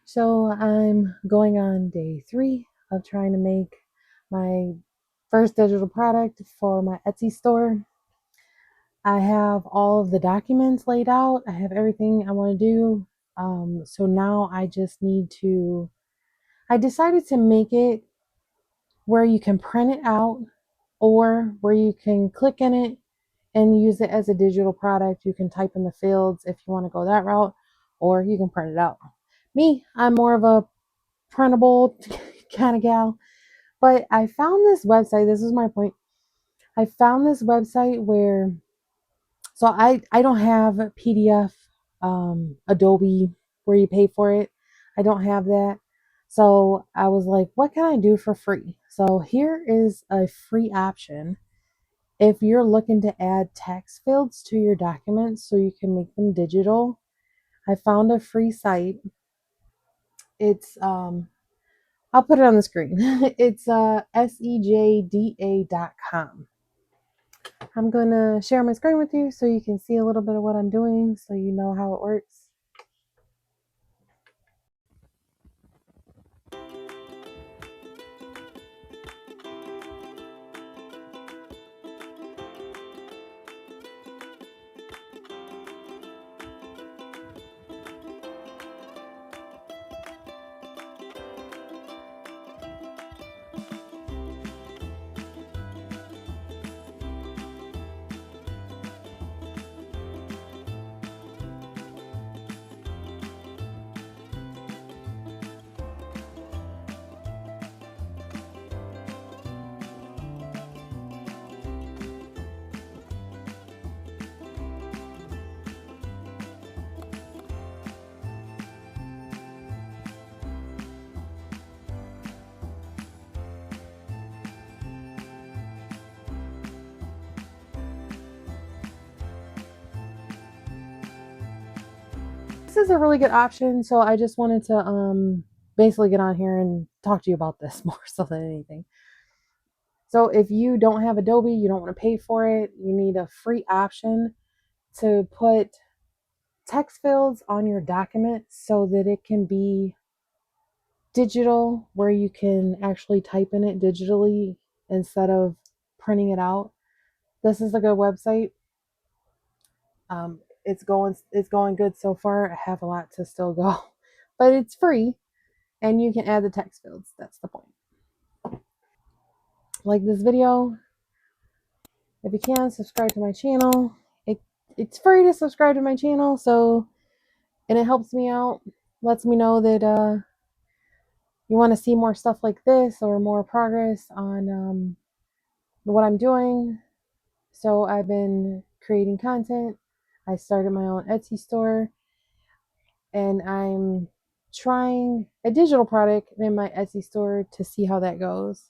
So I'm going on day 3 of trying to make my first digital product for my Etsy store. I have all of the documents laid out. I have everything I want to do. So now I just need to, I decided to make it where you can print it out or where you can click in it and use it as a digital product. You can type in the fields if you want to go that route, or you can print it out. Me, I'm more of a printable kind of gal. But I found this website. This is my point. I found this website where, so I don't have PDF, Adobe where you pay for it. I don't have that. So I was like, what can I do for free? So here is a free option. If you're looking to add text fields to your documents so you can make them digital, I found a free site. It's I'll put it on the screen. It's sejda.com. I'm going to share my screen with you so you can see a little bit of what I'm doing so you know how it works. This is a really good option, so I just wanted to basically get on here and talk to you about this more so than anything. So if you don't have Adobe, you don't want to pay for it, you need a free option to put text fields on your document so that it can be digital, where you can actually type in it digitally instead of printing it out. This is a good website. It's going good so far. I have a lot to still go, but it's free and you can add the text fields. That's the point. Like this video. If you can, subscribe to my channel. It's free to subscribe to my channel, so, and it helps me out, lets me know that you want to see more stuff like this or more progress on what I'm doing. So I've been creating content. I started my own Etsy store, and I'm trying a digital product in my Etsy store to see how that goes.